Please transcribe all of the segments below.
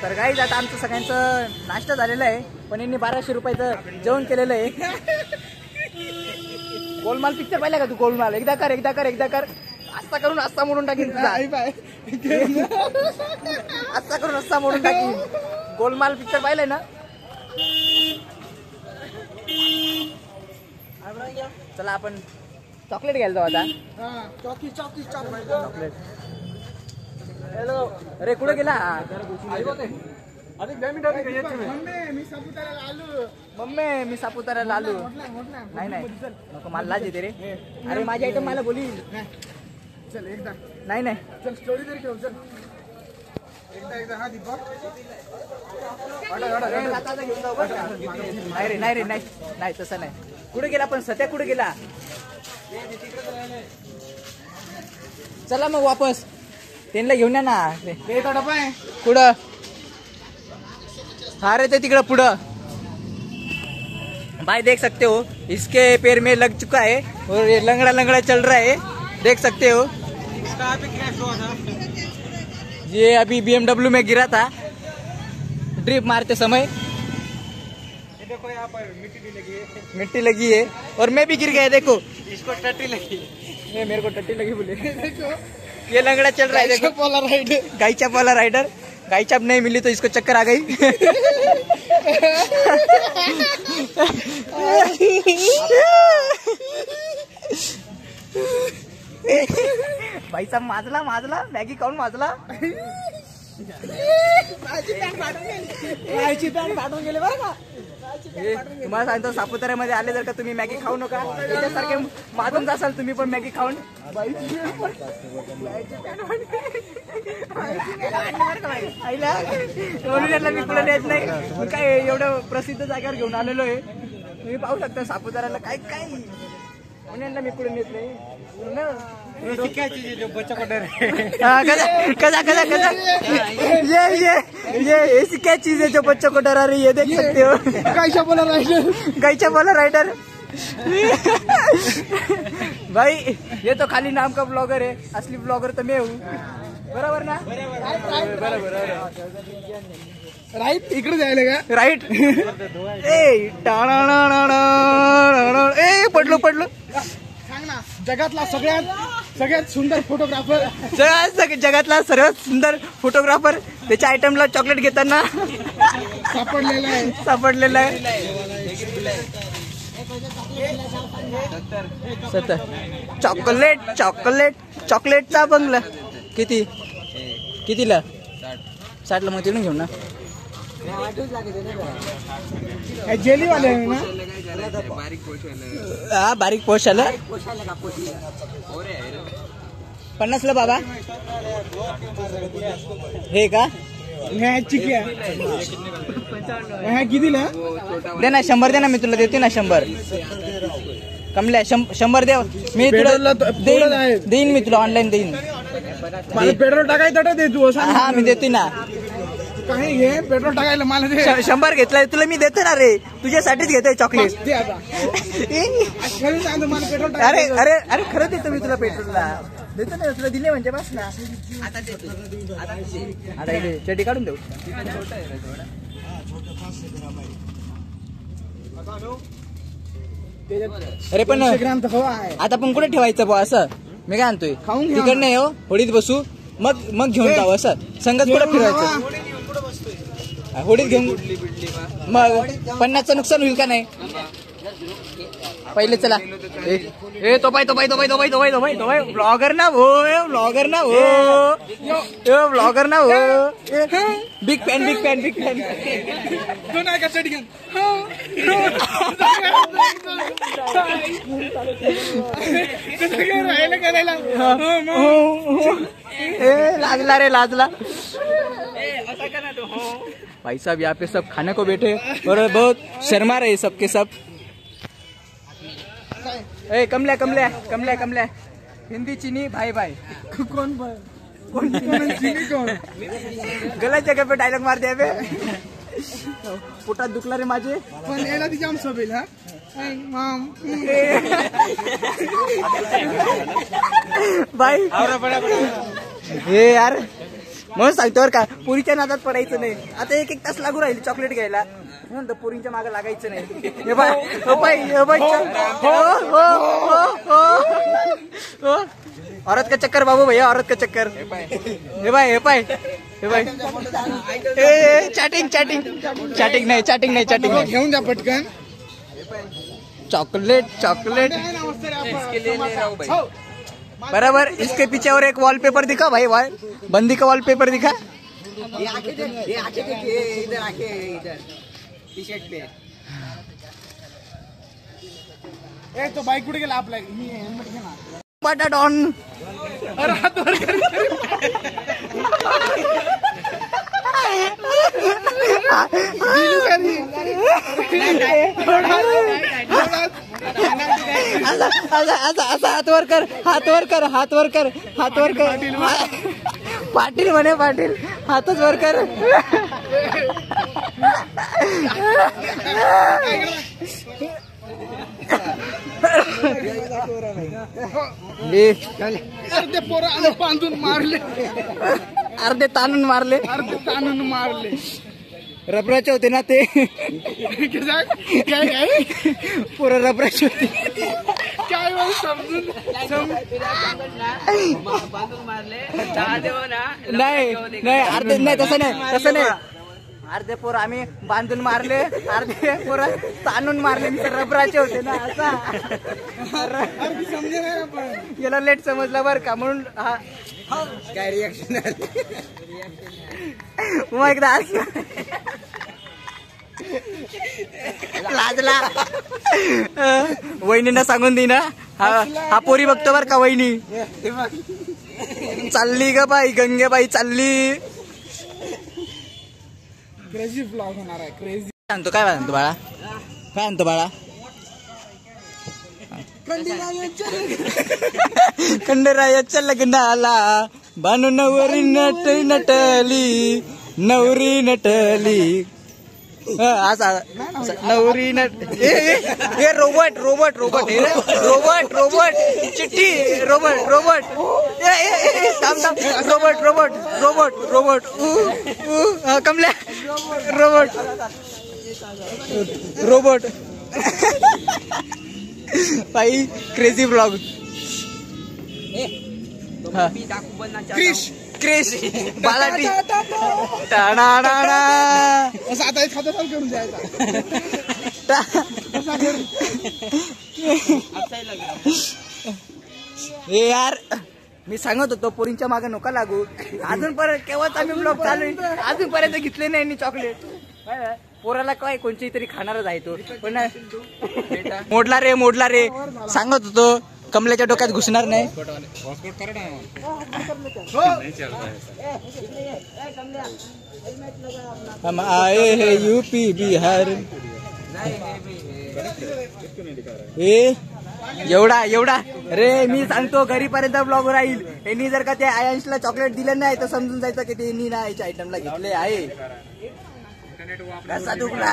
तर गाईज आता आमचं सगळ्यांचं नाश्ता झालेला आहे, पण यांनी 1200 रुपयाचं जेवण केलेलं आहे. गोलमाल पिक्चर पाहिला का तू? गोलमाल एकदा कर आस्ता करून आस्ता मोडून टाकीन तुझा. आस्ता करून आस्ता मोडून टाकीन. गोलमाल पिक्चर पाहिलाय ना? चला आपण चॉकलेट घ्यायला जाऊ आता. चॉकलेट. हॅलो, अरे कुठे गेला? मम्मी मी सापुताऱ्याला आलो. नाही नको, मला लाज येते रे. अरे माझी आयटम मला बोली. चल एकदा. नाही चल स्टोरी तरी ठेव. चल एकदा हा दीपक. नाही रे नाही तसं नाही. कुठे गेला पण? सध्या कुठे गेला? चला मग वापस त्यांना घेऊन या ना. कुठं? हा रे ते तिकडं पुढं. भाई देख सकते हो इसके पैर में लग चुका है और ये लंगड़ा चल रहा है, देख सकते हो. ये अभी BMW में गिरा था ड्रिप मारते समय. देखो यहाँ पर मिट्टी लगी है और मैं भी गिर गया. देखो इसको टट्टी लगी. मेरे को टट्टी लगी बोले. ये लंगड़ा चल रहा है. देखो पोला राइडर, गायचा पोला राइडर. गायचा अब नहीं मिली तो इसको चक्कर आ गई. भाई साहब माजला मॅगी खाऊन माजला. पाठवून गेले बरं का. तुम्हाला सांगतो सापुताऱ्यामध्ये आले जर का तुम्ही मॅगी खाऊ नका. त्याच्यासारखे माजून जासाल तुम्ही पण मॅगी खाऊन. आईला म्हणून याला मी कुठे येत नाही. मी काय एवढं प्रसिद्ध जागेवर घेऊन आलेलो आहे. तुम्ही पाहू शकता सापुताऱ्याला काय म्हणून यांना मी कुठे येत नाही. क्या चीज है जो बच्चा को डर है? कजा ये ऐसी क्या चीज है जो बच्चों को डरा रही है? देख सकते हो. गायचा बोला राइडर. भाई ये तो खाली नाम का ब्लॉगर है, असली ब्लॉगर तो मैं हूँ. बरोबर ना? बरोबर राईट. इकडे जायला का? राईट. ए पडलो. सांग ना. जगातला सगळ्यात सुंदर फोटोग्राफर. जगातला सर्वात सुंदर फोटोग्राफर. त्याच्या आयटमला चॉकलेट घेताना सापडलेला आहे. 70 चॉकलेटचा बंगला. कितीला? 60ला. मग तिथून घेऊ ना. जेली वाले ना. हा बारीक पोश आलं. 50ला बाबा. हे का? कितीला? दे ना 100 दे ना. मी तुला देते ना 100. कमल्या 100 दे. मी तुला देईन. मी तुला ऑनलाईन देईन. मला पेट्रोल टाकायचं दे तू. हा मी देते ना. काही घे पेट्रोल टाकायला. मला 100 घेतलाय तुला मी देते ना रे. तुझ्यासाठीच घेतोय चॉकलेट. अरे खरं देतो मी तुला. पेट्रोलला देतो ना तुला. दिले म्हणजे बस ना. आता इथे चड्डी काढून देऊ. अरे पण आता पण कुठे ठेवायचं बा असं? मी काय आणतोय तिकड नाही हो. होडीत बसू मग घेऊन जाऊ असं. संगत कुठे फिरवायचं? होडीत घेऊन मग 50चं नुकसान होईल का नाही? पहिले चला. तो पाय ब्लॉगर ना हो. ब्लॉगर ना हो. Big fan. लाजला. भाई साहब यहाँ पे सब खाने को बैठे और बहुत शर्मा रहे सबके सब. ए कमल्या हिंदी चीनी भाई. कौन चीनी कौन? गलत जगह पे डायलॉग मार दिया बे. पोटात दुखला रे माझे. पण याला तिच्या आम सोबेल. हा भाई हे यार म्हणून सांगतो बरं का, पुरीच्या नादात पडायचं नाही. आता एक तास लागू राहील चॉकलेट घ्यायला, म्हणून पुरींच्या मागे लागायचं नाही. हे बाय हो बाय हो बाय हो औरत का चक्कर बाबू भैया, औरत का चक्कर. हे बाय हे बाय हे बाय चॅटिंग चॅटिंग चॅटिंग नाही चॅटिंग नाही चॅटिंग नाही. घेऊन जा पटकन चॉकलेट चॉकलेट बराबर. इसके पीछे और एक वॉलपेपर दिखा भाई, बंदी का वॉलपेपर दिखा. ये आंखें देखिए, इधर आंखें, इधर टी शर्ट पे. ए तो बाईक कुठे गेला आपला, हेल्मेट घे ना. बटाट ऑन. अरे हात वर कर. हात वर कर, हात वर कर, हात वर कर, हात वर कर. पाटील म्हणे पाटील, हातच वर कर. अर्धे पोरं बांधून मारले, अर्धे ताणून मारले, अर्धे ताणून मारले. रबराचे होते ना ते, काय काय पोरं रबराचे होते. काय समजून बांधून मारले. नाही नाही अर्धे नाही, तसं नाही तसं नाही. अर्धे पोरं आम्ही बांधून मारले, अर्धे पोरं ताणून मारले. मी तर रबराचे होते ना. असा समजे नाही आपण, याला लेट समजला बरं का, म्हणून हा काय रिॲक्शन मग एकदा लाजला. वहिनींना सांगून दे ना, हा पोरी बघतो बर का वहिनी. चालली ग बाई, गंगेबाई चालली. क्रेझी ब्लॉग होणार आहे, क्रेझी. सांगतो काय म्हणतो बाळा, काय म्हणतो बाळा. खंडरायाच्या लग्नाला बानू नवरी नटली, नवरी नटली. असा नवरी हे robot robot robot robot robot Chitti robot robot robot robot robot robot कमल्या रोबोट रोबोट. भाई क्रेझी ब्लॉग. क्रिश क्रिश बालाटी टाणा असं आता एक हातात करून द्यायचा. हे यार मी सांगत होतो पोरींच्या मागे नका लागू. अजून परत केव्हाच आम्ही ब्लॉग चालू आहे, अजूनपर्यंत घेतले नाही चॉकलेट. पोराला काय कोणची तरी खाणारच आहे तो, पण मोडला रे मोडला रे. सांगत होतो कमल्याच्या डोक्यात घुसणार नाही. हम आए हे यूपी बिहार. एवढा एवढा रे मी सांगतो घरीपर्यंत ब्लॉग राहील. यांनी जर का त्या आयांशला चॉकलेट दिलं नाही तर समजून जायचं की त्यांनी ना याच्या आयटमला घेतले आहे. कसा दुखला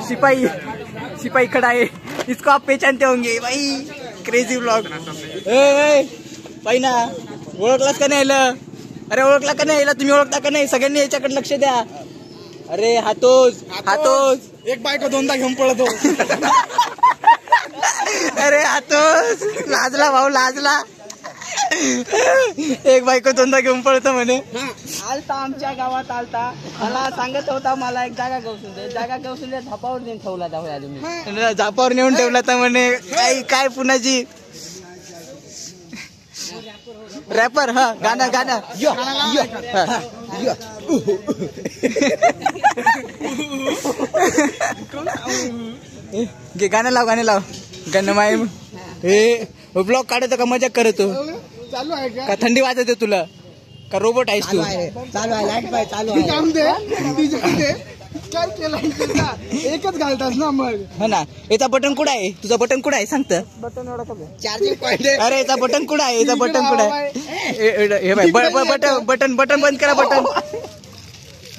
सिपाही सिपाही खड़ा है, इसको आप पहचानते होंगे भाई. Crazy blog. पाहि ना ओळखलाच का नाही? अरे ओळखला का नाही? तुम्ही ओळखता का नाही? सगळ्यांनी याच्याकडे लक्ष द्या. अरे हातोच हातोच एक बायको दोनदा घेऊन पळतो. अरे हातोच लाजला भाऊ लाजला. एक बायको दोनदा घेऊन पळतो म्हणे. आलता आमच्या गावात आलता, मला सांगत होता मला एक जागा गवसून दे, जागा गवसून दे, झापावर नेऊन ठेवला दाखवला तुम्ही. झापावर नेऊन ठेवला तर म्हणे काय काय पुण्याची रॅपर. हा गाणं गाणं गाणं लाव गाणं लाव गाणं माय. हे ब्लॉग काढतो का मजा करतो चालू आहे का? थंडी वाजते तुला का? रोबोट आहेस तू? चालू आहे लाईट पाय चालू आहे. काम दे काय केलं एकच घालतास ना मग. हो ना. याचा बटन कुठं आहे? तुझा बटन कुठं आहे सांगत? बटन एवढा कमी चार्जिंग पॉइंट. अरे याचा बटन कुठं आहे? याचा बटन कुठं आहे? हे भाई बटन बटन बटन बंद करा बटन.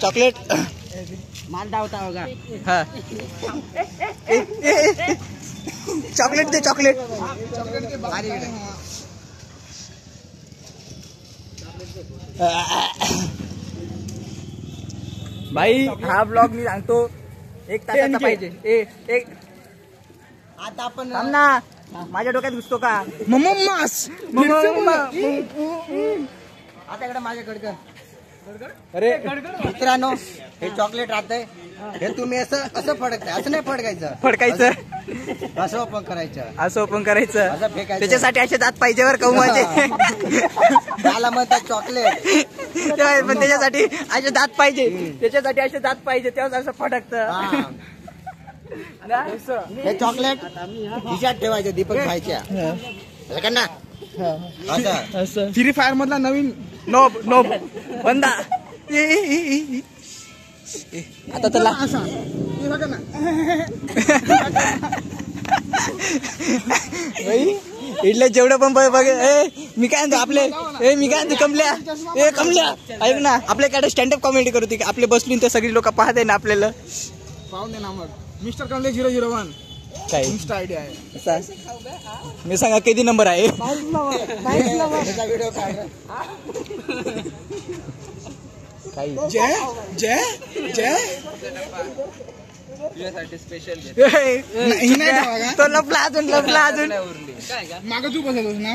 चॉकलेट माल धावता होगा. हा चॉकलेट दे चॉकलेट. भाई हा ब्लॉग मी सांगतो 1 तासाचा पाहिजे. एक आता आपण थांब ना, माझ्या डोक्यात घुसतो का? मम्मास आता इकडे माझ्याकडे अरे मित्रांनो, हे चॉकलेट राहतंय, हे तुम्ही असं फडकताय, असं नाही फडकायचं, असं ओपन करायचं, असं ओपन करायचं, असं फेकायचं. त्याच्यासाठी असे दात पाहिजे वर कहू माझे. त्याला म्हणतात चॉकलेट. पण त्याच्यासाठी असे दात पाहिजे, त्याच्यासाठी असे दात पाहिजे, तेव्हा असं फडकतं. हे चॉकलेट खिशात ठेवायचं दीपक खायच्या ना. असं फ्री फायर मधला नवीन नोब बंदा. आता त्याला असा हे बघा ना. इडल्या जेवढं पण बघ. मी काय म्हणतो आपले, मी काय म्हणतो कमल्या ऐक ना, आपल्याकडे स्टँडअप कॉमेडी करू ती. आपले बसलून तर सगळी लोक पाहत आहे ना आपल्याला. पाहून दे ना मग. मिस्टर कमले 001 काय इन्स्टा आयडी आहे. मी सांगा किती नंबर आहे? व्हिडिओ काढ. जय जय जय स्पेशल नाही ठेवा का? तो लपला अजून मागं तू बसत होस ना.